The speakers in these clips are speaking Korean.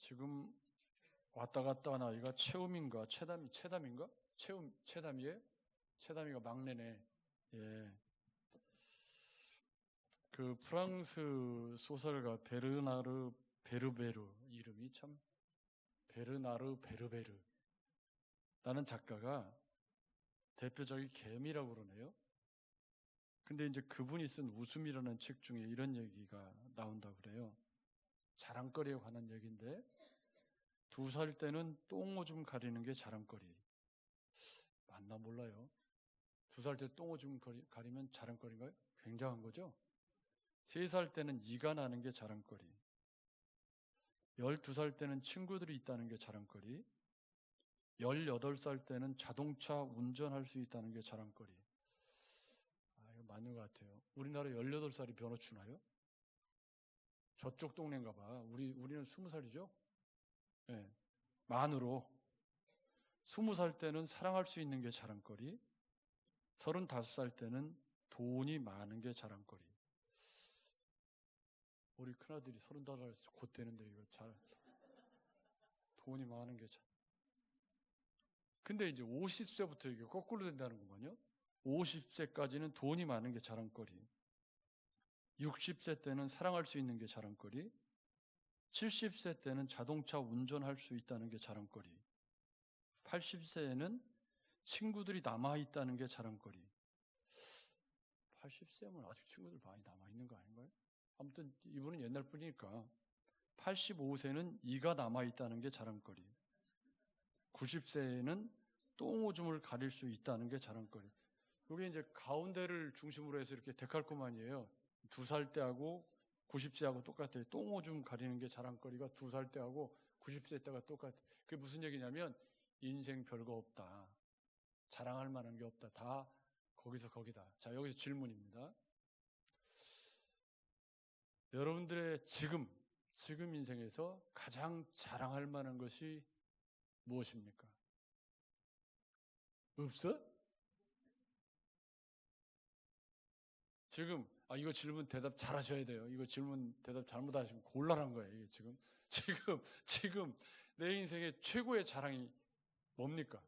지금 왔다 갔다 한 아이가 채음인가 채담인가? 채담이에요? 채담이가 막내네. 예. 그 프랑스 소설가 베르나르 베르베르, 이름이 참 베르나르 베르베르라는 작가가 대표적인 개미라고 그러네요. 근데 이제 그분이 쓴 웃음이라는 책 중에 이런 얘기가 나온다고 그래요. 자랑거리에 관한 얘기인데, 2살 때는 똥오줌 가리는 게 자랑거리. 맞나 몰라요. 2살 때 똥오줌 가리면 자랑거리인가요? 굉장한 거죠. 3살 때는 이가 나는 게 자랑거리. 12살 때는 친구들이 있다는 게 자랑거리. 18살 때는 자동차 운전할 수 있다는 게 자랑거리. 이거 맞는 것 같아요. 우리나라 18살이 변호 추나요? 저쪽 동네인가 봐. 우리는 20살이죠? 네. 만으로. 20살 때는 사랑할 수 있는 게 자랑거리. 35살 때는 돈이 많은 게 자랑거리. 우리 큰아들이 35살 곧 되는데 이거 돈이 많은 게 근데 이제 50세부터 이게 거꾸로 된다는 거군요. 50세까지는 돈이 많은 게 자랑거리. 60세 때는 사랑할 수 있는 게 자랑거리. 70세 때는 자동차 운전할 수 있다는 게 자랑거리. 80세에는 친구들이 남아있다는 게 자랑거리. 80세면 아직 친구들 많이 남아있는 거 아닌가요? 아무튼 이분은 옛날 분이니까. 85세는 이가 남아있다는 게 자랑거리. 90세에는 똥오줌을 가릴 수 있다는 게 자랑거리. 이게 이제 가운데를 중심으로 해서 이렇게 데칼코마니예요. 2살 때하고 90세하고 똑같아요. 똥오줌 가리는 게 자랑거리가 2살 때하고 90세 때가 똑같아요. 그게 무슨 얘기냐면 인생 별거 없다. 자랑할 만한 게 없다. 다 거기서 거기다. 자, 여기서 질문입니다. 여러분들의 지금 인생에서 가장 자랑할 만한 것이 무엇입니까? 없어? 지금 이거 질문 대답 잘 하셔야 돼요. 이거 질문 대답 잘못하시면 곤란한 거예요. 이게 지금 내 인생의 최고의 자랑이 뭡니까?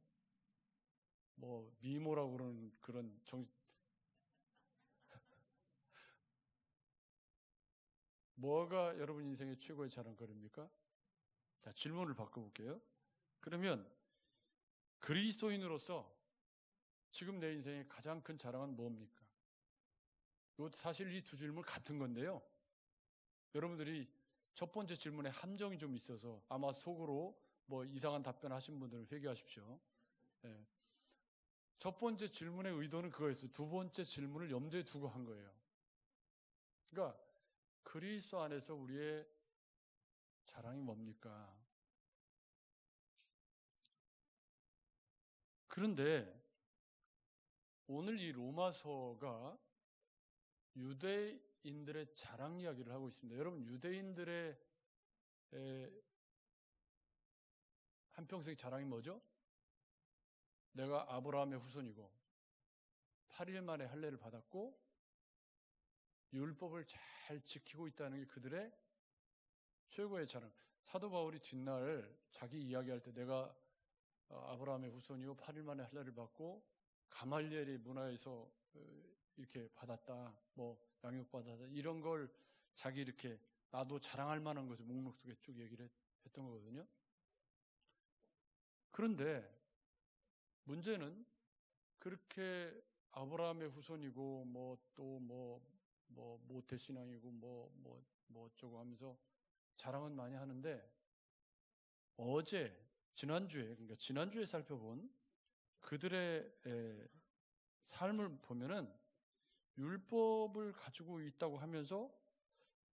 뭐 미모라고 그러는 그런 뭐가 여러분 인생의 최고의 자랑거리입니까? 자, 질문을 바꿔볼게요. 그러면 그리스도인으로서 지금 내 인생의 가장 큰 자랑은 뭡니까? 사실 이 두 질문 같은 건데요. 여러분들이 첫 번째 질문에 함정이 좀 있어서 아마 속으로 뭐 이상한 답변 하신 분들은 회개하십시오. 네. 첫 번째 질문의 의도는 그거였어요. 두 번째 질문을 염두에 두고 한 거예요. 그러니까 그리스도 안에서 우리의 자랑이 뭡니까? 그런데 오늘 이 로마서가 유대인들의 자랑 이야기를 하고 있습니다. 여러분, 유대인들의 한평생 자랑이 뭐죠? 내가 아브라함의 후손이고 8일 만에 할례를 받았고 율법을 잘 지키고 있다는 게 그들의 최고의 자랑. 사도 바울이 뒷날 자기 이야기할 때 내가 아브라함의 후손이고 8일 만에 할례를 받고 가말리엘의 문화에서 이렇게 받았다, 뭐 양육받았다, 이런 걸 자기 이렇게 나도 자랑할 만한 것을 목록 속에 쭉 얘기를 했던 거거든요. 그런데 문제는 그렇게 아브라함의 후손이고 뭐 또 뭐 모태 신앙이고 뭐 어쩌고 하면서 자랑은 많이 하는데 지난주에 살펴본 그들의 삶을 보면은 율법을 가지고 있다고 하면서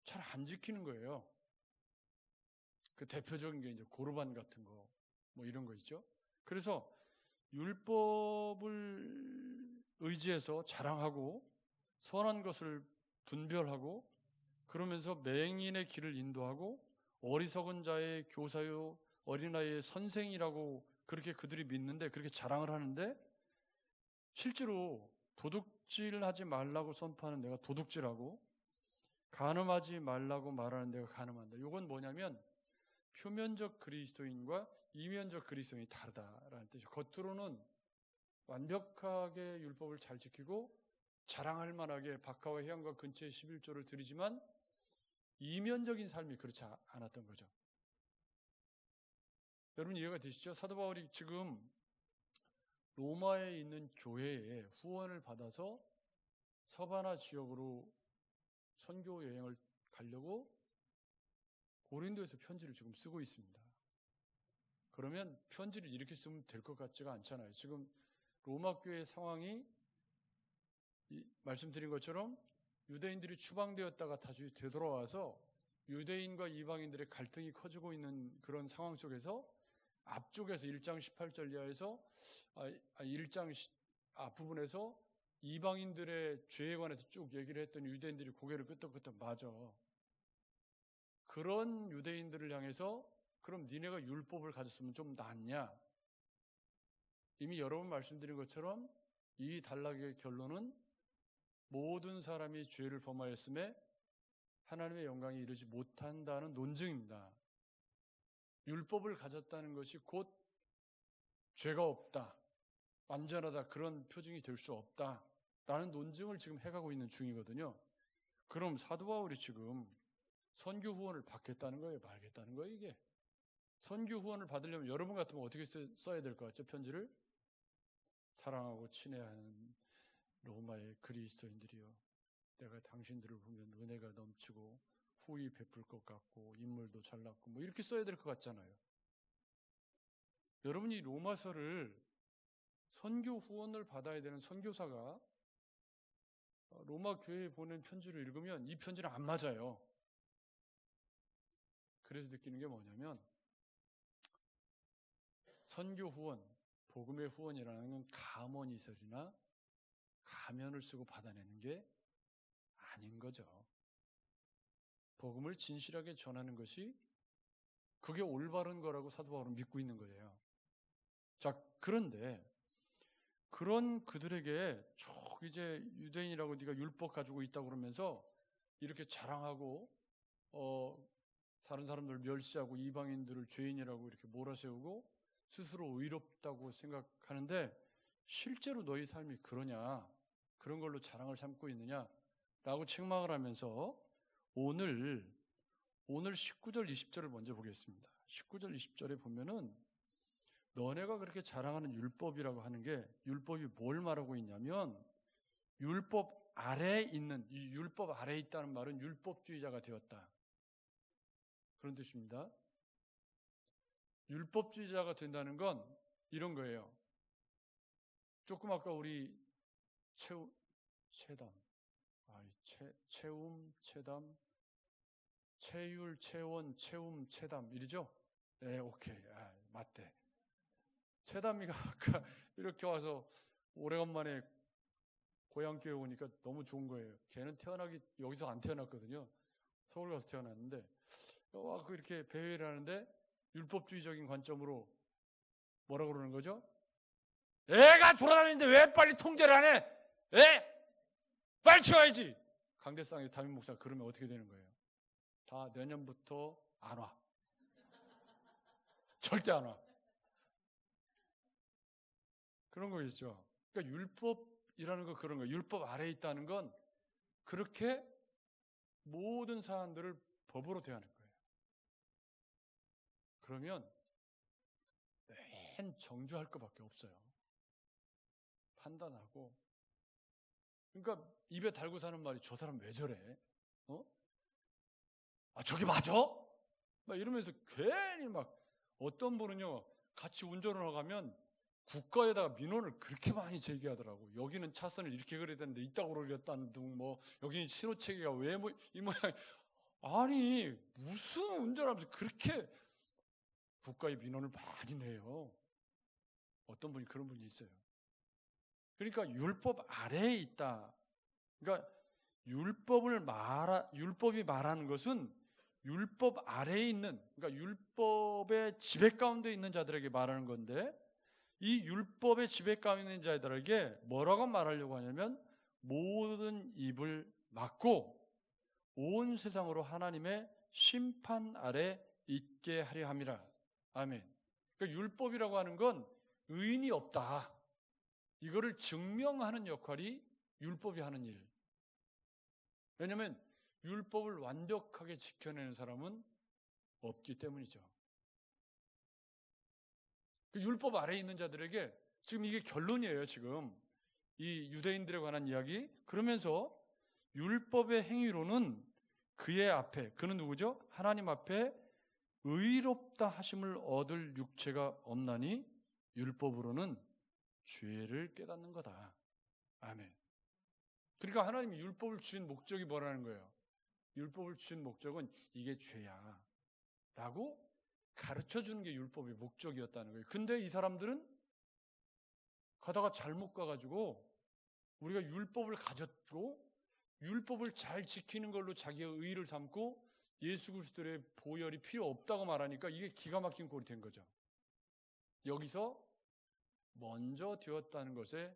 잘 안 지키는 거예요. 그 대표적인 게 이제 고르반 같은 거, 뭐 이런 거 있죠. 그래서 율법을 의지해서 자랑하고 선한 것을 분별하고 그러면서 맹인의 길을 인도하고 어리석은 자의 교사요 어린아이의 선생이라고 그렇게 그들이 믿는데 그렇게 자랑을 하는데 실제로 도둑질하지 말라고 선포하는 내가 도둑질하고 간음하지 말라고 말하는 내가 간음한다. 이건 뭐냐면 표면적 그리스도인과 이면적 그리스도인이 다르다라는 뜻이죠. 겉으로는 완벽하게 율법을 잘 지키고 자랑할 만하게 박하와 회양과 근처에 11조를 드리지만 이면적인 삶이 그렇지 않았던 거죠. 여러분 이해가 되시죠? 사도 바울이 지금 로마에 있는 교회에 후원을 받아서 서바나 지역으로 선교 여행을 가려고 고린도에서 편지를 지금 쓰고 있습니다. 그러면 편지를 이렇게 쓰면 될 것 같지가 않잖아요. 지금 로마 교회의 상황이 말씀드린 것처럼 유대인들이 추방되었다가 다시 되돌아와서 유대인과 이방인들의 갈등이 커지고 있는 그런 상황 속에서 앞쪽에서 1장 18절 이하에서 1장 앞부분에서 이방인들의 죄에 관해서 쭉 얘기를 했더니 유대인들이 고개를 끄덕끄덕 맞아. 그런 유대인들을 향해서 그럼 니네가 율법을 가졌으면 좀 낫냐? 이미 여러 번 말씀드린 것처럼 이 단락의 결론은 모든 사람이 죄를 범하였음에 하나님의 영광에 이르지 못한다는 논증입니다. 율법을 가졌다는 것이 곧 죄가 없다, 완전하다 그런 표징이 될 수 없다라는 논증을 지금 해가고 있는 중이거든요. 그럼 사도 바울이 지금 선교 후원을 받겠다는 거예요? 말겠다는 거예요? 이게 선교 후원을 받으려면 여러분 같으면 어떻게 써야 될 것 같죠? 편지를 사랑하고 친애하는 로마의 그리스도인들이여, 내가 당신들을 보면 은혜가 넘치고 후히 베풀 것 같고 인물도 잘났고 뭐 이렇게 써야 될 것 같잖아요. 여러분이 로마서를 선교 후원을 받아야 되는 선교사가 로마 교회에 보낸 편지를 읽으면 이 편지는 안 맞아요. 그래서 느끼는 게 뭐냐면 선교 후원, 복음의 후원이라는 건 가머니설이나 가면을 쓰고 받아내는 게 아닌 거죠. 복음을 진실하게 전하는 것이 그게 올바른 거라고 사도 바울은 믿고 있는 거예요. 자, 그런데 그런 그들에게 쭉 이제 유대인이라고 네가 율법 가지고 있다고 그러면서 이렇게 자랑하고 다른 사람들 멸시하고 이방인들을 죄인이라고 이렇게 몰아세우고 스스로 의롭다고 생각하는데 실제로 너희 삶이 그러냐, 그런 걸로 자랑을 삼고 있느냐라고 책망을 하면서 오늘 19절 20절을 먼저 보겠습니다. 19절 20절에 보면은 너네가 그렇게 자랑하는 율법이라고 하는 게 율법이 뭘 말하고 있냐면 율법 아래에 있는, 이 율법 아래에 있다는 말은 율법주의자가 되었다, 그런 뜻입니다. 율법주의자가 된다는 건 이런 거예요. 조금 아까 우리 체담, 체율, 체원, 체움, 체담 이러죠? 네, 오케이. 맞대. 체담이가 아까 이렇게 와서 오래간만에 고향교회 오니까 너무 좋은 거예요. 걔는 여기서 안 태어났거든요. 서울 가서 태어났는데 와서 이렇게 배회를 하는데 율법주의적인 관점으로 뭐라고 그러는 거죠? 애가 돌아다니는데 왜 빨리 통제를 안 해? 빨리 치워야지. 강대상에서 담임 목사 그러면 어떻게 되는 거예요? 다 내년부터 안 와. 절대 안 와. 그런 거 있죠. 그러니까 율법이라는 거 그런 거예요. 율법 아래에 있다는 건 그렇게 모든 사람들을 법으로 대하는 거예요. 그러면 맨 정죄할 것밖에 없어요. 판단하고. 그러니까 입에 달고 사는 말이 저 사람 왜 저래? 저게 맞아? 막 이러면서 괜히 막 어떤 분은요 같이 운전을 하고 가면 국가에다가 민원을 그렇게 많이 제기하더라고. 여기는 차선을 이렇게 그려야 되는데 이따구로 그렸다는 등 뭐 여기는 신호체계가 왜 이 모양. 아니 무슨 운전하면서 그렇게 국가에 민원을 많이 내요. 어떤 분이 그런 분이 있어요. 그러니까 율법 아래에 있다. 그러니까 율법이 말하는 것은 율법 아래에 있는, 그러니까 율법의 지배 가운데 있는 자들에게 말하는 건데 이 율법의 지배 가운데 있는 자들에게 뭐라고 말하려고 하냐면 모든 입을 막고 온 세상으로 하나님의 심판 아래 있게 하려 함이라. 아멘. 그러니까 율법이라고 하는 건 의인이 없다. 이거를 증명하는 역할이 율법이 하는 일. 왜냐하면 율법을 완벽하게 지켜내는 사람은 없기 때문이죠. 그 율법 아래에 있는 자들에게 지금 이게 결론이에요. 지금 이 유대인들에 관한 이야기. 그러면서 율법의 행위로는 그의 앞에, 그는 누구죠? 하나님 앞에 의롭다 하심을 얻을 육체가 없나니 율법으로는 죄를 깨닫는 거다. 아멘. 그러니까 하나님이 율법을 주신 목적이 뭐라는 거예요? 율법을 주신 목적은 이게 죄야 라고 가르쳐주는 게 율법의 목적이었다는 거예요. 근데 이 사람들은 가다가 잘못 가가지고 우리가 율법을 가졌고 율법을 잘 지키는 걸로 자기의 의의를 삼고 예수 그리스도의 보혈이 필요 없다고 말하니까 이게 기가 막힌 꼴이 된 거죠. 여기서 먼저 되었다는 것에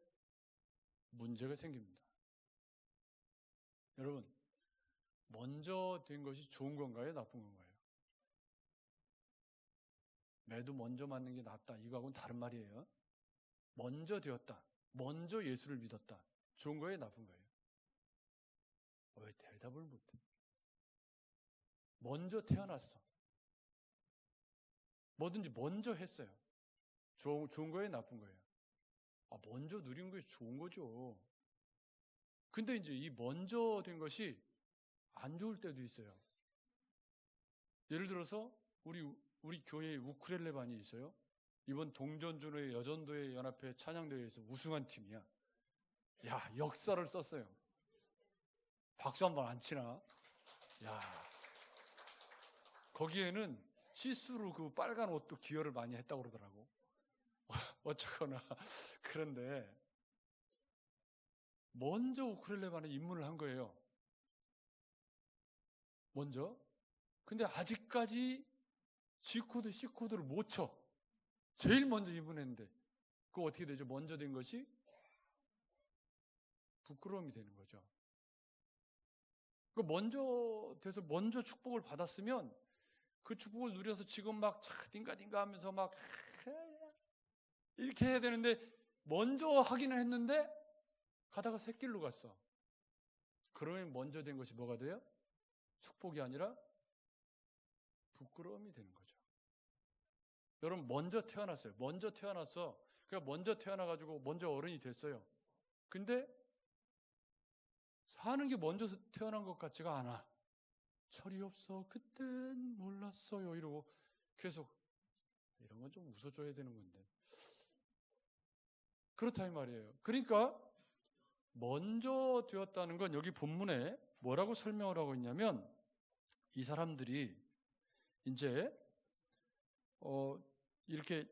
문제가 생깁니다. 여러분, 먼저 된 것이 좋은 건가요? 나쁜 건가요? 매도 먼저 맞는 게 낫다. 이거하고는 다른 말이에요. 먼저 되었다. 먼저 예수를 믿었다. 좋은 거예요? 나쁜 거예요? 왜 대답을 못해? 먼저 태어났어. 뭐든지 먼저 했어요. 좋은 거예요? 나쁜 거예요? 먼저 누린 것이 좋은 거죠. 근데 이제 이 먼저 된 것이 안 좋을 때도 있어요. 예를 들어서 우리 교회에 우쿨렐레 반이 있어요. 이번 동전주의 여전도의 연합회 찬양대회에서 우승한 팀이야. 야, 역사를 썼어요. 박수 한 번 안 치나? 야, 거기에는 시스루 그 빨간 옷도 기여를 많이 했다고 그러더라고. 어쩌거나. 그런데 먼저 우쿨렐레 반에 입문을 한 거예요. 먼저. 근데 아직까지 G코드, C코드를 못 쳐. 제일 먼저 입문했는데 그거 어떻게 되죠? 먼저 된 것이 부끄러움이 되는 거죠. 그 먼저 돼서 먼저 축복을 받았으면 그 축복을 누려서 지금 막 딩가딩가 하면서 막 이렇게 해야 되는데 먼저 하기는 했는데 가다가 새길로 갔어. 그러면 먼저 된 것이 뭐가 돼요? 축복이 아니라 부끄러움이 되는 거죠. 여러분 먼저 태어났어요. 먼저 태어났어. 그러니까 먼저 태어나가지고 먼저 어른이 됐어요. 근데 사는 게 먼저 태어난 것 같지가 않아. 철이 없어. 그땐 몰랐어요. 이러고 계속 이런 건 좀 웃어줘야 되는 건데. 그렇다 이 말이에요. 그러니까 먼저 되었다는 건 여기 본문에 뭐라고 설명을 하고 있냐면 이 사람들이 이제 이렇게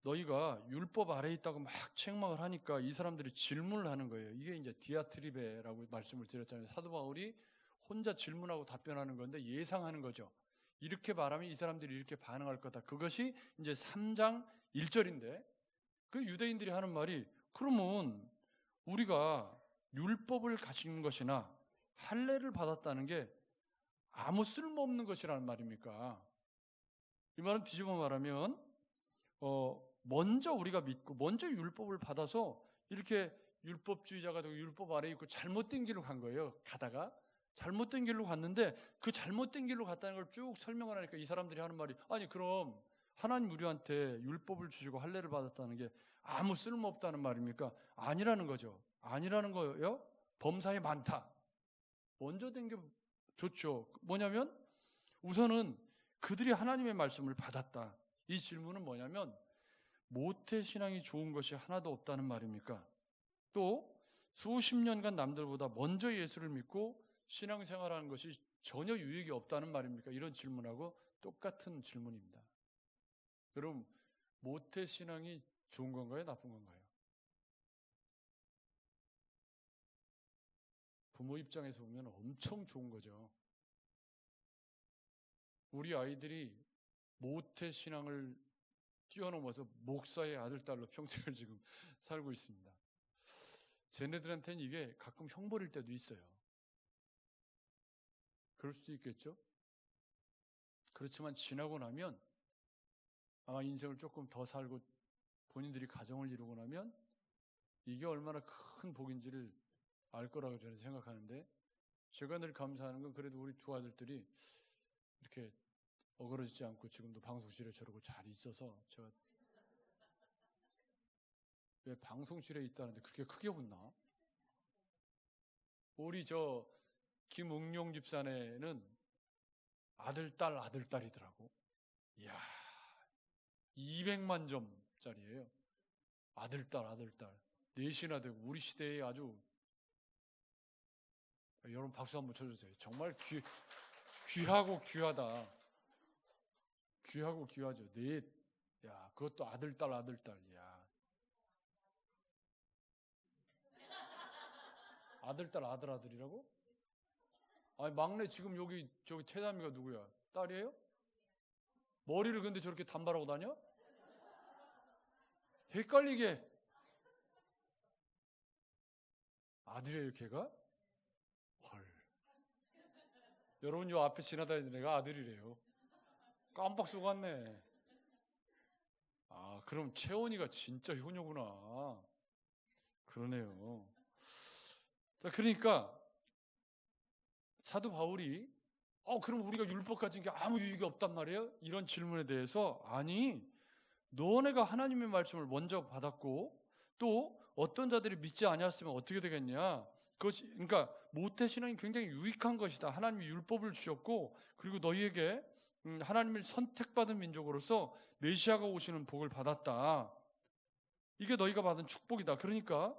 너희가 율법 아래에 있다고 막 책망을 하니까 이 사람들이 질문을 하는 거예요. 이게 이제 디아트리베라고 말씀을 드렸잖아요. 사도 바울이 혼자 질문하고 답변하는 건데 예상하는 거죠. 이렇게 말하면 이 사람들이 이렇게 반응할 거다. 그것이 이제 3장 1절인데 그 유대인들이 하는 말이 그러면 우리가 율법을 가진 것이나 할례를 받았다는 게 아무 쓸모없는 것이라는 말입니까? 이 말은 뒤집어 말하면 먼저 우리가 믿고 먼저 율법을 받아서 이렇게 율법주의자가 되고 율법 아래에 있고 잘못된 길로 간 거예요. 가다가 잘못된 길로 갔는데 그 잘못된 길로 갔다는 걸 쭉 설명을 하니까 이 사람들이 하는 말이 아니 그럼 하나님 우리한테 율법을 주시고 할례를 받았다는 게 아무 쓸모없다는 말입니까? 아니라는 거죠. 아니라는 거예요. 범사에 많다. 먼저 된 게 좋죠. 뭐냐면 우선은 그들이 하나님의 말씀을 받았다. 이 질문은 뭐냐면 모태신앙이 좋은 것이 하나도 없다는 말입니까? 또 수십 년간 남들보다 먼저 예수를 믿고 신앙생활하는 것이 전혀 유익이 없다는 말입니까? 이런 질문하고 똑같은 질문입니다. 여러분 모태신앙이 좋은 건가요? 나쁜 건가요? 부모 입장에서 보면 엄청 좋은 거죠. 우리 아이들이 모태신앙을 뛰어넘어서 목사의 아들, 딸로 평생을 지금 살고 있습니다. 쟤네들한테는 이게 가끔 형벌일 때도 있어요. 그럴 수도 있겠죠? 그렇지만 지나고 나면 아마 인생을 조금 더 살고 본인들이 가정을 이루고 나면 이게 얼마나 큰 복인지를 알 거라고 저는 생각하는데, 제가 늘 감사하는 건 그래도 우리 두 아들들이 이렇게 어그러지지 않고 지금도 방송실에 저러고 잘 있어서, 제가 왜 방송실에 있다는데 그렇게 크게 혼나? 우리 김응용 집사네는 아들, 딸이더라고. 이야, 200만 점짜리예요. 아들, 딸. 넷이나 되고, 우리 시대에 아주, 여러분 박수 한번 쳐주세요. 정말 귀하고 귀하다. 귀하고 귀하죠. 넷. 야, 그것도 아들, 딸. 야. 아들, 딸, 아들이라고? 아니, 막내 지금 저기 태담이가 누구야? 딸이에요? 머리를 근데 저렇게 단발하고 다녀? 헷갈리게. 아들이에요, 걔가? 헐. 여러분, 요 앞에 지나다니는 애가 아들이래요. 깜빡 속았네. 아, 그럼 채원이가 진짜 효녀구나. 그러네요. 자, 그러니까 사도 바울이 그럼 우리가 율법 가진 게 아무 유익이 없단 말이에요? 이런 질문에 대해서, 아니, 너네가 하나님의 말씀을 먼저 받았고 또 어떤 자들이 믿지 아니했으면 어떻게 되겠냐? 그러니까 모태신앙이 굉장히 유익한 것이다. 하나님이 율법을 주셨고, 그리고 너희에게 하나님을 선택받은 민족으로서 메시아가 오시는 복을 받았다. 이게 너희가 받은 축복이다. 그러니까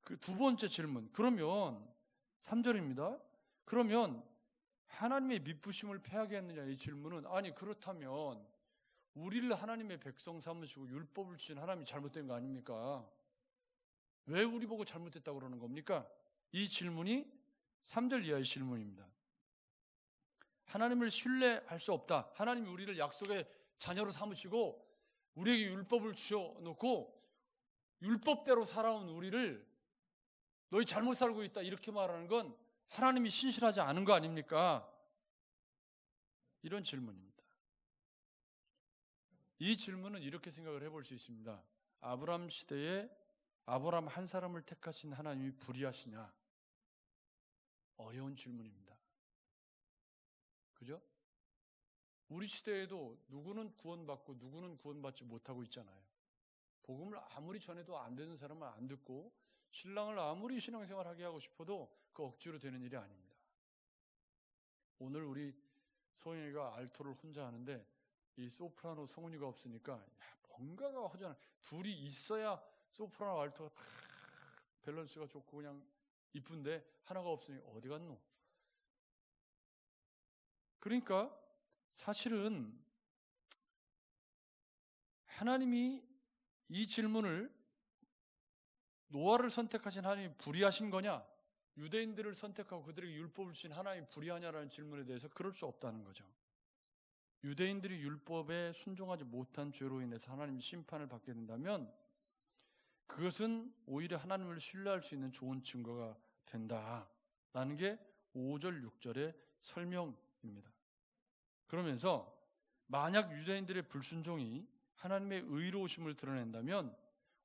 그 두 번째 질문, 그러면 3절입니다. 그러면 하나님의 미쁘심을 패하겠느냐, 이 질문은, 아니 그렇다면 우리를 하나님의 백성 삼으시고 율법을 주신 하나님이 잘못된 거 아닙니까? 왜 우리 보고 잘못됐다고 그러는 겁니까? 이 질문이 3절 이하의 질문입니다. 하나님을 신뢰할 수 없다. 하나님이 우리를 약속의 자녀로 삼으시고 우리에게 율법을 주셔놓고 율법대로 살아온 우리를 너희 잘못 살고 있다, 이렇게 말하는 건 하나님이 신실하지 않은 거 아닙니까? 이런 질문입니다. 이 질문은 이렇게 생각을 해볼 수 있습니다. 아브라함 시대에 아브라함 한 사람을 택하신 하나님이 불의하시냐? 어려운 질문입니다. 그죠? 우리 시대에도 누구는 구원받고 누구는 구원받지 못하고 있잖아요. 복음을 아무리 전해도 안 되는 사람은 안 듣고, 신랑을 아무리 신앙생활하게 하고 싶어도 그 억지로 되는 일이 아닙니다. 오늘 우리 소영이가 알토를 혼자 하는데 이 소프라노 성훈이가 없으니까 뭔가가 허전한, 둘이 있어야 소프라노 알토가 다 밸런스가 좋고 그냥 이쁜데 하나가 없으니 어디 갔노? 그러니까 사실은 하나님이 이 질문을, 노아를 선택하신 하나님이 불의하신 거냐, 유대인들을 선택하고 그들에게 율법을 주신 하나님이 불의하냐라는 질문에 대해서 그럴 수 없다는 거죠. 유대인들이 율법에 순종하지 못한 죄로 인해서 하나님이 심판을 받게 된다면 그것은 오히려 하나님을 신뢰할 수 있는 좋은 증거가 된다라는 게 5절, 6절의 설명입니다. 그러면서 만약 유대인들의 불순종이 하나님의 의로우심을 드러낸다면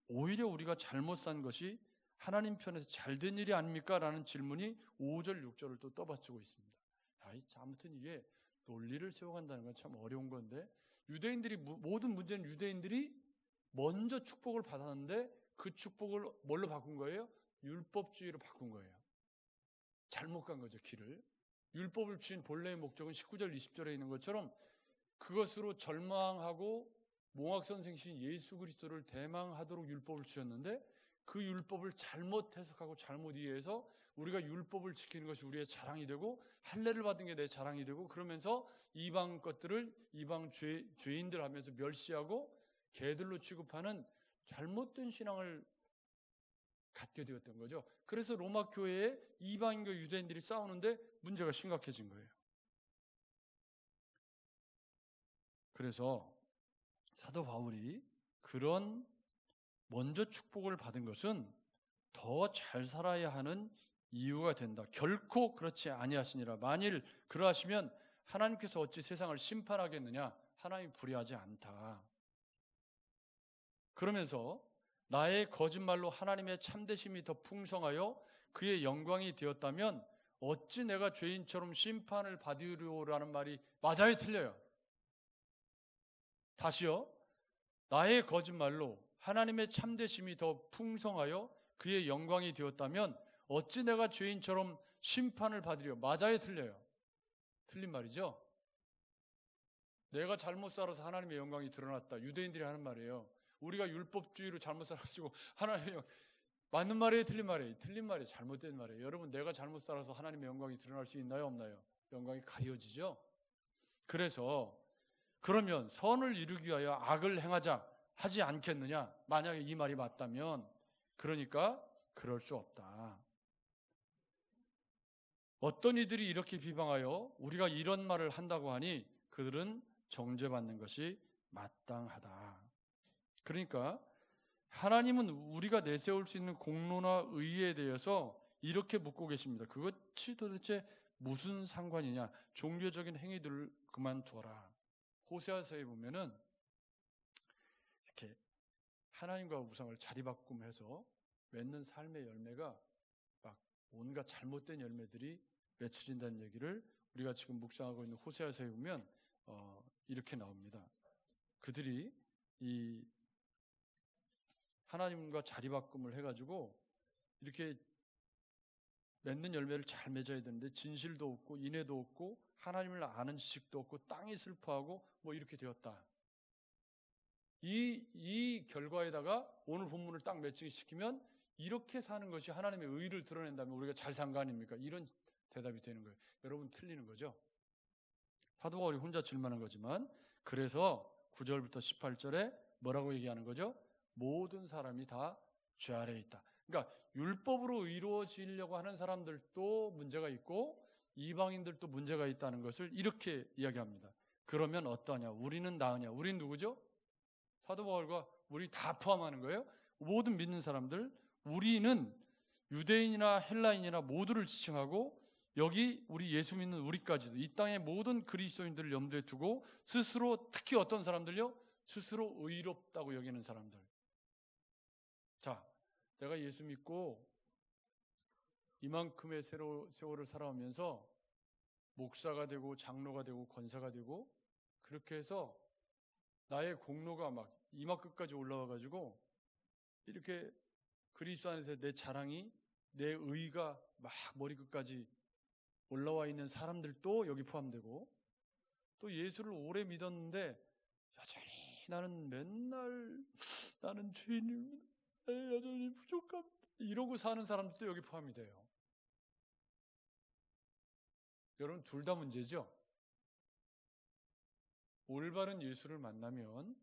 오히려 우리가 잘못 산 것이 하나님 편에서 잘된 일이 아닙니까? 라는 질문이 5절, 6절을 또 떠받치고 있습니다. 아무튼 이게 논리를 세워간다는 건 참 어려운 건데, 모든 문제는 유대인들이 먼저 축복을 받았는데 그 축복을 뭘로 바꾼 거예요? 율법주의로 바꾼 거예요. 잘못 간 거죠, 길을. 율법을 주신 본래의 목적은 19절, 20절에 있는 것처럼 그것으로 절망하고 몽학선생이신 예수 그리스도를 대망하도록 율법을 주셨는데, 그 율법을 잘못 해석하고 잘못 이해해서 우리가 율법을 지키는 것이 우리의 자랑이 되고 할례를 받은 게 내 자랑이 되고, 그러면서 이방 것들을 이방 죄인들 하면서 멸시하고 개들로 취급하는 잘못된 신앙을 갖게 되었던 거죠. 그래서 로마 교회에 이방인과 유대인들이 싸우는데 문제가 심각해진 거예요. 그래서 사도 바울이 그런 먼저 축복을 받은 것은 더 잘 살아야 하는 이유가 된다. 결코 그렇지 아니하시니라. 만일 그러하시면 하나님께서 어찌 세상을 심판하겠느냐? 하나님이 불의하지 않다. 그러면서 나의 거짓말로 하나님의 참되심이 더 풍성하여 그의 영광이 되었다면 어찌 내가 죄인처럼 심판을 받으려라는 말이 맞아요, 틀려요? 다시요. 나의 거짓말로 하나님의 참되심이 더 풍성하여 그의 영광이 되었다면 어찌 내가 죄인처럼 심판을 받으려? 맞아요, 틀려요? 틀린 말이죠. 내가 잘못 살아서 하나님의 영광이 드러났다. 유대인들이 하는 말이에요. 우리가 율법주의로 잘못 살아가지고 하나님의 영광, 맞는 말이에요, 틀린 말이에요? 틀린 말이에요, 잘못된 말이에요. 여러분, 내가 잘못 살아서 하나님의 영광이 드러날 수 있나요, 없나요? 영광이 가려지죠. 그래서 그러면 선을 이루기 위하여 악을 행하자 하지 않겠느냐? 만약에 이 말이 맞다면, 그러니까 그럴 수 없다. 어떤 이들이 이렇게 비방하여 우리가 이런 말을 한다고 하니 그들은 정죄받는 것이 마땅하다. 그러니까 하나님은 우리가 내세울 수 있는 공로나 의에 대해서 이렇게 묻고 계십니다. 그것이 도대체 무슨 상관이냐? 종교적인 행위들을 그만두어라. 호세아서에 보면은 이렇게 하나님과 우상을 자리바꿈해서 맺는 삶의 열매가 막 온갖 잘못된 열매들이 맺혀진다는 얘기를 우리가 지금 묵상하고 있는 호세아서에 보면 이렇게 나옵니다. 그들이 이 하나님과 자리바꿈을 해가지고 이렇게 맺는 열매를 잘 맺어야 되는데 진실도 없고 인애도 없고 하나님을 아는 지식도 없고 땅이 슬퍼하고 뭐 이렇게 되었다. 이 결과에다가 오늘 본문을 딱 매칭시키면 이렇게 사는 것이 하나님의 의를 드러낸다면 우리가 잘 산 거 아닙니까? 이런 대답이 되는 거예요. 여러분 틀리는 거죠? 사도 바울이 혼자 질문한 거지만 그래서 9절부터 18절에 뭐라고 얘기하는 거죠? 모든 사람이 다 죄 아래에 있다. 그러니까 율법으로 이루어지려고 하는 사람들도 문제가 있고 이방인들도 문제가 있다는 것을 이렇게 이야기합니다. 그러면 어떠냐? 우리는 나으냐? 우린 누구죠? 사도 바울과 우리 다 포함하는 거예요. 모든 믿는 사람들, 우리는 유대인이나 헬라인이나 모두를 지칭하고 여기 우리 예수 믿는 우리까지도 이 땅의 모든 그리스도인들을 염두에 두고 스스로 특히 어떤 사람들요? 스스로 의롭다고 여기는 사람들. 자, 내가 예수 믿고 이만큼의 세월을 살아오면서 목사가 되고 장로가 되고 권사가 되고 그렇게 해서 나의 공로가 막 이마 끝까지 올라와가지고 이렇게 그리스도 안에서 내 자랑이 내 의가 막 머리 끝까지 올라와 있는 사람들도 여기 포함되고 또 예수를 오래 믿었는데 여전히 나는 죄인입니다. 여전히 부족합니다. 이러고 사는 사람들도 여기 포함이 돼요. 여러분 둘 다 문제죠? 올바른 예수를 만나면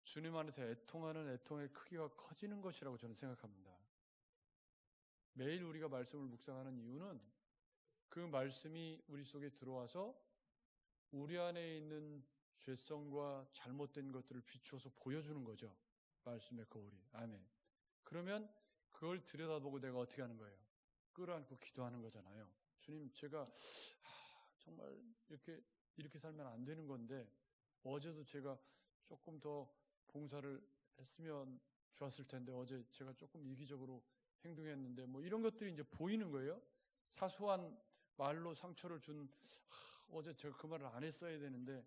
주님 안에서 애통하는 애통의 크기가 커지는 것이라고 저는 생각합니다. 매일 우리가 말씀을 묵상하는 이유는 그 말씀이 우리 속에 들어와서 우리 안에 있는 죄성과 잘못된 것들을 비추어서 보여주는 거죠. 말씀의 거울이. 아멘. 그러면 그걸 들여다보고 내가 어떻게 하는 거예요? 끌어안고 기도하는 거잖아요. 주님, 제가 정말 이렇게 살면 안 되는 건데 어제도 제가 조금 더 봉사를 했으면 좋았을 텐데 어제 제가 조금 이기적으로 행동했는데 뭐 이런 것들이 이제 보이는 거예요. 사소한 말로 상처를 준 어제 제가 그 말을 안 했어야 되는데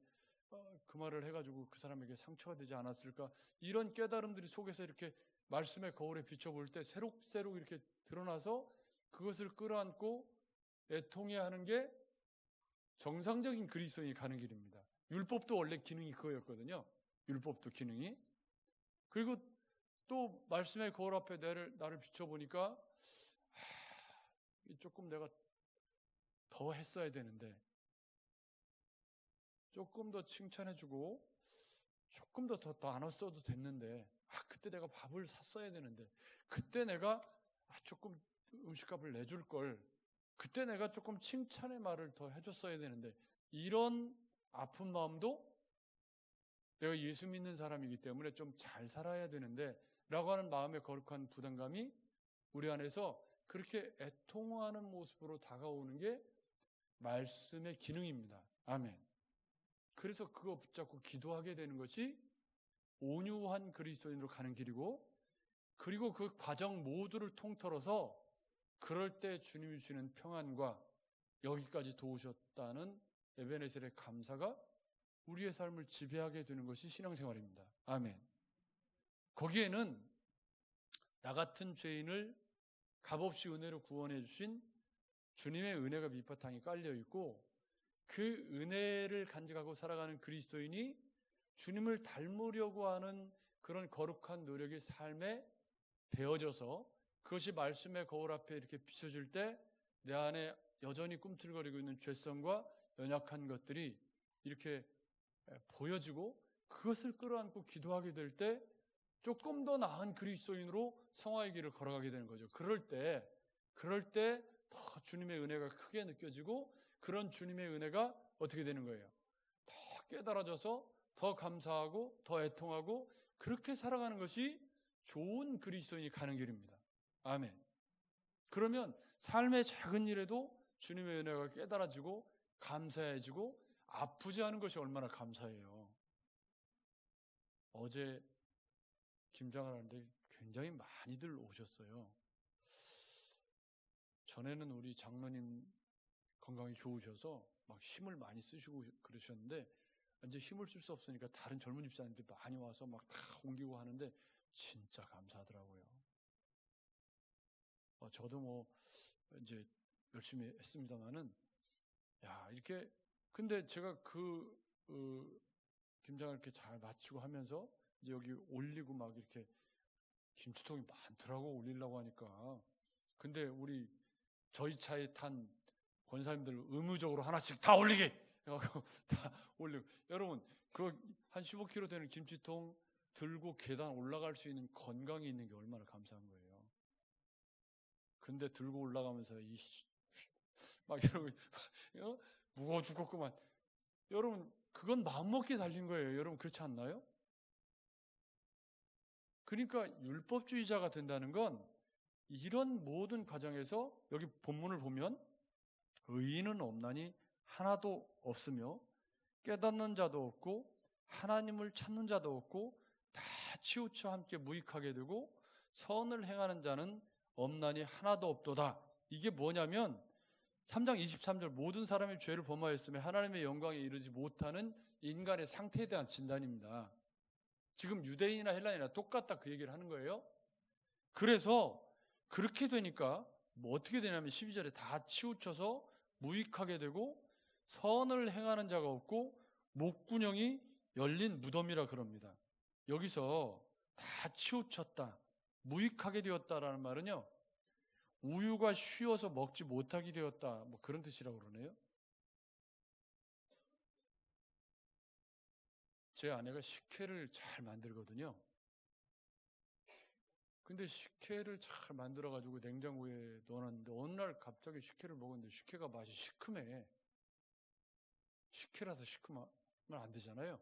그 말을 해가지고 그 사람에게 상처가 되지 않았을까? 이런 깨달음들이 속에서 이렇게 말씀의 거울에 비춰볼 때 새록새록 이렇게 드러나서 그것을 끌어안고 애통해야 하는 게 정상적인 그리스도인이 가는 길입니다. 율법도 원래 기능이 그거였거든요. 율법도 기능이. 그리고 또 말씀의 거울 앞에 나를 비춰보니까 조금 내가 더 했어야 되는데 조금 더 칭찬해주고 조금 더 안 왔어도 됐는데 그때 내가 밥을 샀어야 되는데 그때 내가 조금 음식값을 내줄 걸 그때 내가 조금 칭찬의 말을 더 해줬어야 되는데 이런 아픈 마음도 내가 예수 믿는 사람이기 때문에 좀 잘 살아야 되는데 라고 하는 마음의 거룩한 부담감이 우리 안에서 그렇게 애통하는 모습으로 다가오는 게 말씀의 기능입니다. 아멘. 그래서 그거 붙잡고 기도하게 되는 것이 온유한 그리스도인으로 가는 길이고, 그리고 그 과정 모두를 통틀어서 그럴 때 주님이 주시는 평안과 여기까지 도우셨다는 에베네셀의 감사가 우리의 삶을 지배하게 되는 것이 신앙생활입니다. 아멘. 거기에는 나 같은 죄인을 값없이 은혜로 구원해 주신 주님의 은혜가 밑바탕에 깔려 있고, 그 은혜를 간직하고 살아가는 그리스도인이 주님을 닮으려고 하는 그런 거룩한 노력이 삶에 되어져서 그것이 말씀의 거울 앞에 이렇게 비춰질 때 내 안에 여전히 꿈틀거리고 있는 죄성과 연약한 것들이 이렇게 보여지고, 그것을 끌어안고 기도하게 될 때 조금 더 나은 그리스도인으로 성화의 길을 걸어가게 되는 거죠. 그럴 때 더 주님의 은혜가 크게 느껴지고, 그런 주님의 은혜가 어떻게 되는 거예요? 더 깨달아져서 더 감사하고 더 애통하고, 그렇게 살아가는 것이 좋은 그리스도인이 가는 길입니다. 아멘. 그러면 삶의 작은 일에도 주님의 은혜가 깨달아지고 감사해지고, 아프지 않은 것이 얼마나 감사해요. 어제 김장을 하는데 굉장히 많이들 오셨어요. 전에는 우리 장로님 건강이 좋으셔서 막 힘을 많이 쓰시고 그러셨는데, 이제 힘을 쓸 수 없으니까 다른 젊은 집사님들 많이 와서 막 다 옮기고 하는데 진짜 감사하더라고요. 저도 뭐 이제 열심히 했습니다만은, 이렇게, 근데 제가 김장을 이렇게 잘 마치고 하면서 이제 여기 올리고 막 이렇게 김치통이 많더라고, 올리려고 하니까. 근데 저희 차에 탄 권사님들 의무적으로 하나씩 다 올리게 해가지고 다 올리고. 여러분, 한 15kg 되는 김치통 들고 계단 올라갈 수 있는 건강이 있는 게 얼마나 감사한 거예요. 근데 들고 올라가면서 막 이러고 무거워 죽겠구만. 여러분, 그건 마음먹기에 달린 거예요. 여러분, 그렇지 않나요? 그러니까 율법주의자가 된다는 건 이런 모든 과정에서, 여기 본문을 보면 의인은 없나니 하나도 없으며 깨닫는 자도 없고 하나님을 찾는 자도 없고 다 치우쳐 함께 무익하게 되고 선을 행하는 자는 없나니 하나도 없도다. 이게 뭐냐면 3장 23절 모든 사람의 죄를 범하였으며 하나님의 영광에 이르지 못하는 인간의 상태에 대한 진단입니다. 지금 유대인이나 헬라인이나 똑같다, 그 얘기를 하는 거예요. 그래서 그렇게 되니까 뭐 어떻게 되냐면 12절에 다 치우쳐서 무익하게 되고 선을 행하는 자가 없고 목구멍이 열린 무덤이라 그럽니다. 여기서 다 치우쳤다, 무익하게 되었다라는 말은요, 우유가 쉬어서 먹지 못하게 되었다, 뭐 그런 뜻이라고 그러네요. 제 아내가 식혜를 잘 만들거든요. 근데 식혜를 잘 만들어가지고 냉장고에 넣어놨는데 어느 날 갑자기 식혜를 먹었는데 식혜가 맛이 시큼해. 식혜라서 시큼하면 안 되잖아요.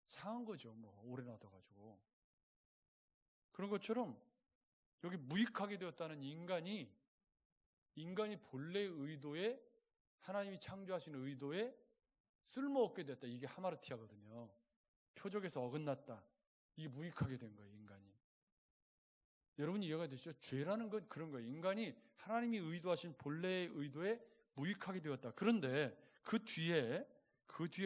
상한 거죠, 뭐 오래 놔둬가지고. 그런 것처럼 여기 무익하게 되었다는 인간이 본래의 의도에, 하나님이 창조하신 의도에 쓸모없게 됐다. 이게 하마르티아거든요. 표적에서 어긋났다. 이게 무익하게 된 거예요, 인간이. 여러분 이해가 되시죠? 죄라는 건 그런 거예요. 인간이 하나님이 의도하신 본래의 의도에 무익하게 되었다. 그런데 그 뒤에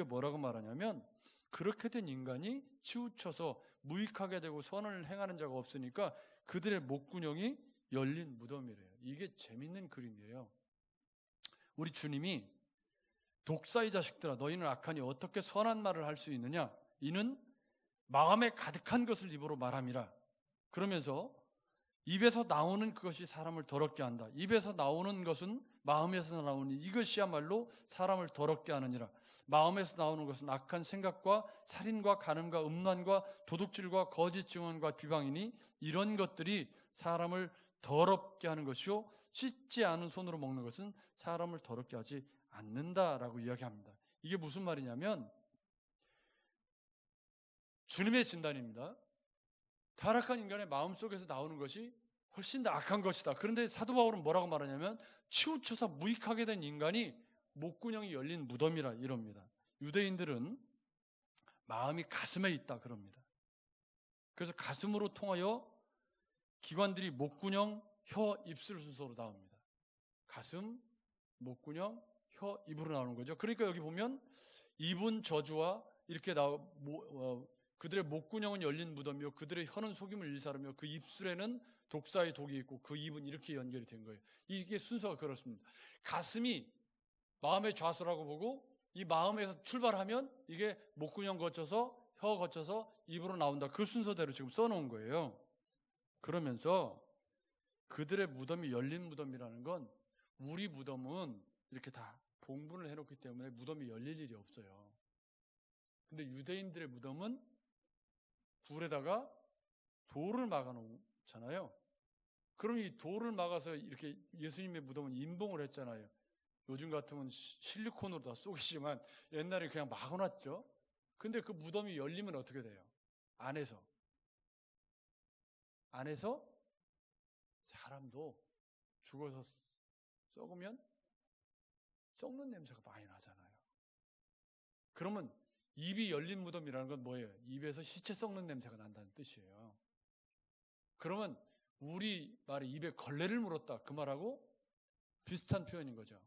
뭐라고 말하냐면, 그렇게 된 인간이 치우쳐서 무익하게 되고 선을 행하는 자가 없으니까 그들의 목구멍이 열린 무덤이래요. 이게 재밌는 그림이에요. 우리 주님이 독사의 자식들아 너희는 악하니 어떻게 선한 말을 할 수 있느냐, 이는 마음에 가득한 것을 입으로 말함이라. 그러면서 입에서 나오는 그것이 사람을 더럽게 한다. 입에서 나오는 것은 마음에서 나오는 이것이야말로 사람을 더럽게 하느니라. 마음에서 나오는 것은 악한 생각과 살인과 간음과 음란과 도둑질과 거짓 증언과 비방이니 이런 것들이 사람을 더럽게 하는 것이요 씻지 않은 손으로 먹는 것은 사람을 더럽게 하지 않는다라고 이야기합니다. 이게 무슨 말이냐면 주님의 진단입니다. 타락한 인간의 마음속에서 나오는 것이 훨씬 더 악한 것이다. 그런데 사도 바울은 뭐라고 말하냐면 치우쳐서 무익하게 된 인간이 목구멍이 열린 무덤이라 이럽니다. 유대인들은 마음이 가슴에 있다 그럽니다. 그래서 가슴으로 통하여 기관들이 목구녕, 혀, 입술 순서로 나옵니다. 가슴, 목구녕, 혀, 입으로 나오는 거죠. 그러니까 여기 보면 입은 저주와 이렇게 그들의 목구녕은 열린 무덤이요 그들의 혀는 속임을 일사르며 그 입술에는 독사의 독이 있고 그 입은 이렇게 연결이 된 거예요. 이게 순서가 그렇습니다. 가슴이 마음의 좌소라고 보고 이 마음에서 출발하면 이게 목구녕 거쳐서 혀 거쳐서 입으로 나온다. 그 순서대로 지금 써놓은 거예요. 그러면서 그들의 무덤이 열린 무덤이라는 건 우리 무덤은 이렇게 다 봉분을 해놓기 때문에 무덤이 열릴 일이 없어요. 근데 유대인들의 무덤은 불에다가 돌을 막아놓잖아요. 그럼 이 돌을 막아서 이렇게 예수님의 무덤은 임봉을 했잖아요. 요즘 같으면 실리콘으로 다 쏘겠지만 옛날에 그냥 막아놨죠. 근데 그 무덤이 열리면 어떻게 돼요? 안에서 사람도 죽어서 썩으면 썩는 냄새가 많이 나잖아요. 그러면 입이 열린 무덤이라는 건 뭐예요? 입에서 시체 썩는 냄새가 난다는 뜻이에요. 그러면 우리 말에 입에 걸레를 물었다 그 말하고 비슷한 표현인 거죠.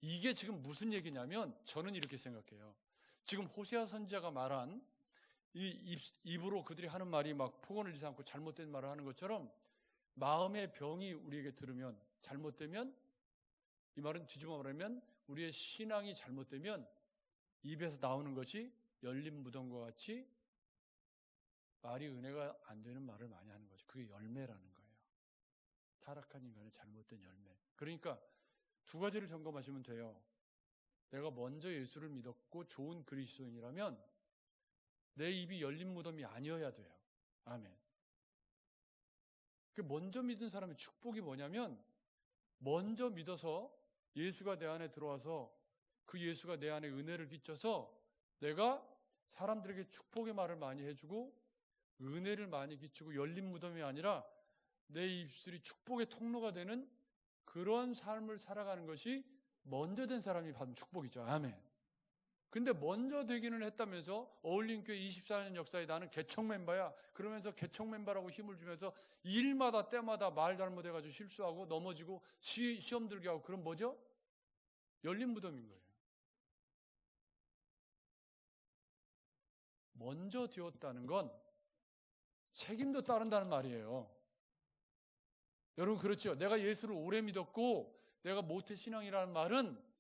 이게 지금 무슨 얘기냐면 저는 이렇게 생각해요. 지금 호세아 선지자가 말한 이 입으로 그들이 하는 말이 막 폭언을 일삼고 잘못된 말을 하는 것처럼 마음의 병이 우리에게 들으면 잘못되면 이 말은 뒤집어 말하면 우리의 신앙이 잘못되면 입에서 나오는 것이 열린 무덤과 같이 말이 은혜가 안 되는 말을 많이 하는 거죠. 그게 열매라는 거예요. 타락한 인간의 잘못된 열매. 그러니까 두 가지를 점검하시면 돼요. 내가 먼저 예수를 믿었고 좋은 그리스도인이라면 내 입이 열린 무덤이 아니어야 돼요. 아멘. 그 먼저 믿은 사람의 축복이 뭐냐면 먼저 믿어서 예수가 내 안에 들어와서 그 예수가 내 안에 은혜를 끼쳐서 내가 사람들에게 축복의 말을 많이 해주고 은혜를 많이 끼치고 열린 무덤이 아니라 내 입술이 축복의 통로가 되는 그런 삶을 살아가는 것이 먼저 된 사람이 받은 축복이죠. 아멘. 근데 먼저 되기는 했다면서 어울림교회 24년 역사에 나는 개척 멤버야. 그러면서 개척 멤버라고 힘을 주면서 일마다 때마다 말 잘못해가지고 실수하고 넘어지고 시험 들게 하고 그럼 뭐죠? 열린 무덤인 거예요. 먼저 되었다는 건 책임도 따른다는 말이에요. 여러분 그렇죠? 내가 예수를 오래 믿었고 내가 모태신앙이라는 말은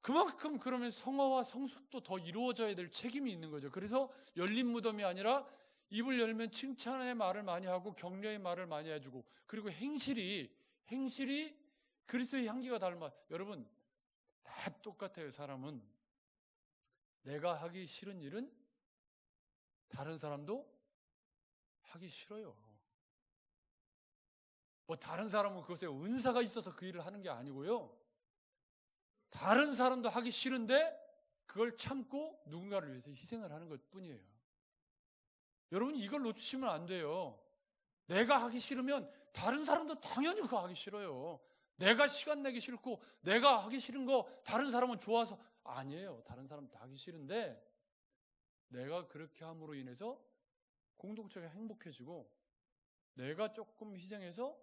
그만큼 그러면 성화와 성숙도 더 이루어져야 될 책임이 있는 거죠. 그래서 열린 무덤이 아니라 입을 열면 칭찬의 말을 많이 하고 격려의 말을 많이 해주고 그리고 행실이 그리스도의 향기가 닮아. 여러분 다 똑같아요. 사람은 내가 하기 싫은 일은 다른 사람도 하기 싫어요. 뭐 다른 사람은 그것에 은사가 있어서 그 일을 하는 게 아니고요. 다른 사람도 하기 싫은데 그걸 참고 누군가를 위해서 희생을 하는 것뿐이에요. 여러분 이걸 놓치시면 안 돼요. 내가 하기 싫으면 다른 사람도 당연히 그거 하기 싫어요. 내가 시간 내기 싫고 내가 하기 싫은 거 다른 사람은 좋아서 아니에요. 다른 사람도 하기 싫은데 내가 그렇게 함으로 인해서 공동체가 행복해지고 내가 조금 희생해서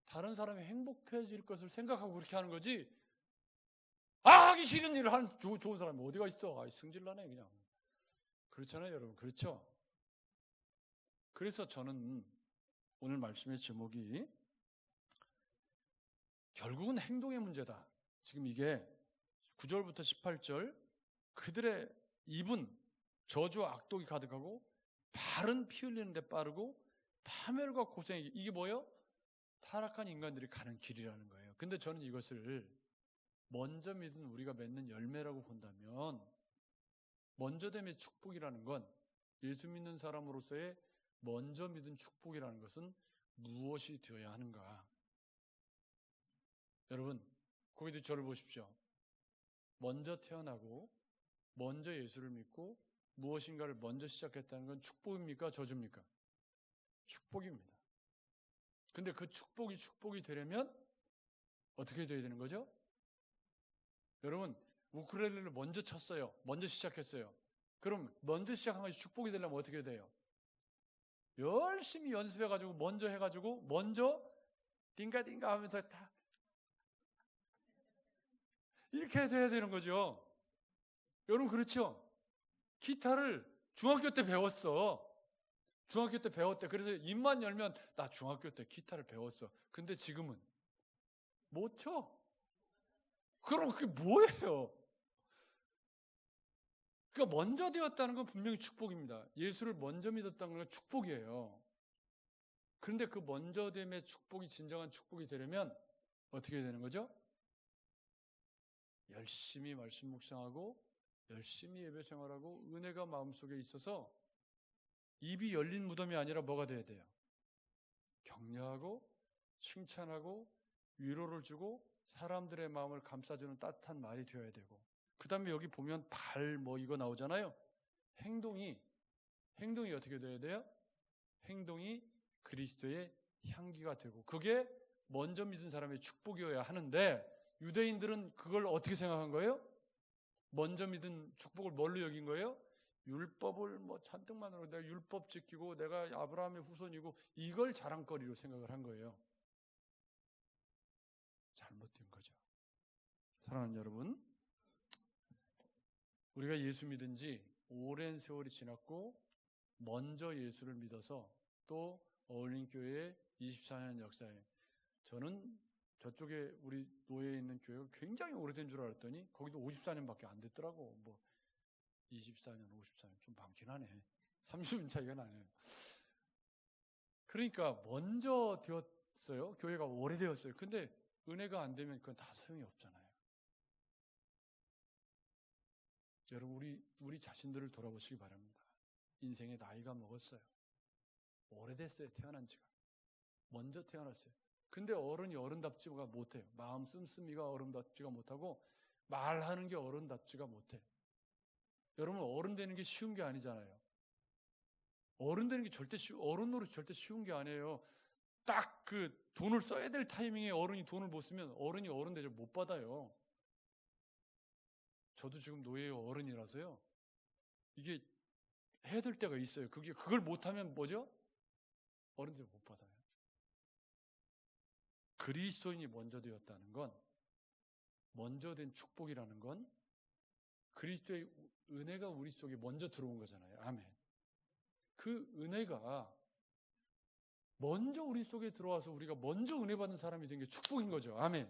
다른 사람이 행복해질 것을 생각하고 그렇게 하는 거지. 하기 싫은 일을 하는 좋은 사람이 어디가 있어? 승질나네 그냥. 그렇잖아요 여러분. 그렇죠? 그래서 저는 오늘 말씀의 제목이 결국은 행동의 문제다. 지금 이게 9절부터 18절 그들의 입은 저주와 악독이 가득하고 발은 피 흘리는 데 빠르고 파멸과 고생이 이게 뭐예요? 타락한 인간들이 가는 길이라는 거예요. 근데 저는 이것을 먼저 믿은 우리가 맺는 열매라고 본다면 먼저됨의 축복이라는 건 예수 믿는 사람으로서의 먼저 믿은 축복이라는 것은 무엇이 되어야 하는가? 여러분 거기도 저를 보십시오. 먼저 태어나고 먼저 예수를 믿고 무엇인가를 먼저 시작했다는 건 축복입니까? 저주입니까? 축복입니다. 근데 그 축복이 되려면 어떻게 돼야 되는 거죠? 여러분, 우쿨렐레를 먼저 쳤어요. 먼저 시작했어요. 그럼 먼저 시작한 것이 축복이 되려면 어떻게 돼요? 열심히 연습해가지고 먼저 해가지고 먼저 띵가띵가 하면서 다 이렇게 돼야 되는 거죠. 여러분 그렇죠? 기타를 중학교 때 배웠어. 중학교 때 배웠대. 그래서 입만 열면 나 중학교 때 기타를 배웠어. 근데 지금은 못 쳐. 그럼 그게 뭐예요? 그러니까 먼저 되었다는 건 분명히 축복입니다. 예수를 먼저 믿었다는 건 축복이에요. 그런데 그 먼저됨의 축복이 진정한 축복이 되려면 어떻게 되는 거죠? 열심히 말씀 묵상하고 열심히 예배 생활하고 은혜가 마음속에 있어서 입이 열린 무덤이 아니라 뭐가 돼야 돼요? 격려하고 칭찬하고 위로를 주고 사람들의 마음을 감싸주는 따뜻한 말이 되어야 되고, 그 다음에 여기 보면 발 뭐 이거 나오잖아요. 행동이 어떻게 돼야 돼요? 행동이 그리스도의 향기가 되고, 그게 먼저 믿은 사람의 축복이어야 하는데 유대인들은 그걸 어떻게 생각한 거예요? 먼저 믿은 축복을 뭘로 여긴 거예요? 율법을 뭐 잔뜩 만들어 내가 율법 지키고 내가 아브라함의 후손이고 이걸 자랑거리로 생각을 한 거예요. 잘못된 거죠. 사랑하는 여러분, 우리가 예수 믿은 지 오랜 세월이 지났고 먼저 예수를 믿어서 또 어울림교회의 24년24년, 저는 저쪽에 우리 노예에 있는 교회가 굉장히 오래된 줄 알았더니 거기도 54년밖에 안 됐더라고. 뭐 24년, 54년 좀 많긴 하네. 30년 차이가 나네요. 그러니까 먼저 되었어요. 교회가 오래되었어요. 근데 은혜가 안 되면 그건 다 소용이 없잖아요. 여러분, 우리 자신들을 돌아보시기 바랍니다. 인생의 나이가 먹었어요. 오래됐어요. 태어난 지가. 먼저 태어났어요. 근데 어른이 어른답지가 못해요. 마음 씀씀이가 어른답지가 못하고 말하는 게 어른답지가 못해. 여러분, 어른 되는 게 쉬운 게 아니잖아요. 어른 되는 게 어른 노릇이 절대 쉬운 게 아니에요. 딱 그 돈을 써야 될 타이밍에 어른이 돈을 못 쓰면 어른이 어른 대접 못 받아요. 저도 지금 노예의 어른이라서요. 이게 해야 될 때가 있어요. 그걸 못하면 뭐죠? 어른 대접 못 받아요. 그리스도인이 먼저 되었다는 건, 먼저 된 축복이라는 건 그리스도의 은혜가 우리 속에 먼저 들어온 거잖아요. 아멘. 그 은혜가 먼저 우리 속에 들어와서 우리가 먼저 은혜 받는 사람이 된 게 축복인 거죠. 아멘.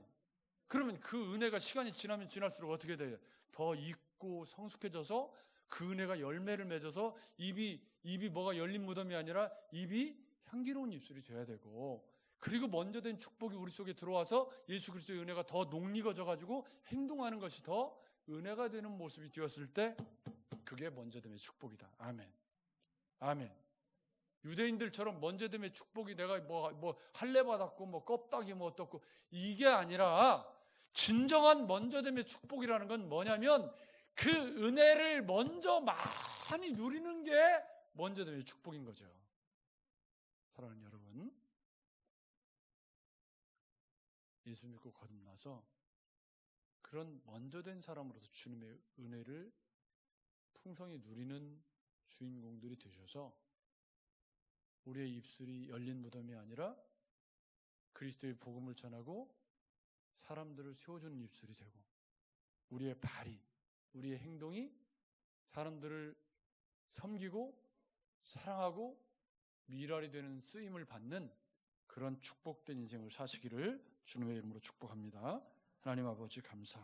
그러면 그 은혜가 시간이 지나면 지날수록 어떻게 돼요? 더 익고 성숙해져서 그 은혜가 열매를 맺어서 입이 뭐가 열린 무덤이 아니라 입이 향기로운 입술이 돼야 되고, 그리고 먼저 된 축복이 우리 속에 들어와서 예수 그리스도의 은혜가 더 녹익어져 가지고 행동하는 것이 더 은혜가 되는 모습이 되었을 때 그게 먼저됨의 축복이다. 아멘. 아멘. 유대인들처럼 먼저됨의 축복이 내가 뭐 할례 받았고 뭐 껍데기 뭐 어떻고 이게 아니라, 진정한 먼저됨의 축복이라는 건 뭐냐면 그 은혜를 먼저 많이 누리는 게 먼저됨의 축복인 거죠. 사랑하는 여러분, 예수 믿고 거듭나서 그런 먼저 된 사람으로서 주님의 은혜를 풍성히 누리는 주인공들이 되셔서 우리의 입술이 열린 무덤이 아니라 그리스도의 복음을 전하고 사람들을 세워주는 입술이 되고, 우리의 발이, 우리의 행동이 사람들을 섬기고 사랑하고 미랄이 되는 쓰임을 받는 그런 축복된 인생을 사시기를 주님의 이름으로 축복합니다. 하나님 아버지 감사합니다.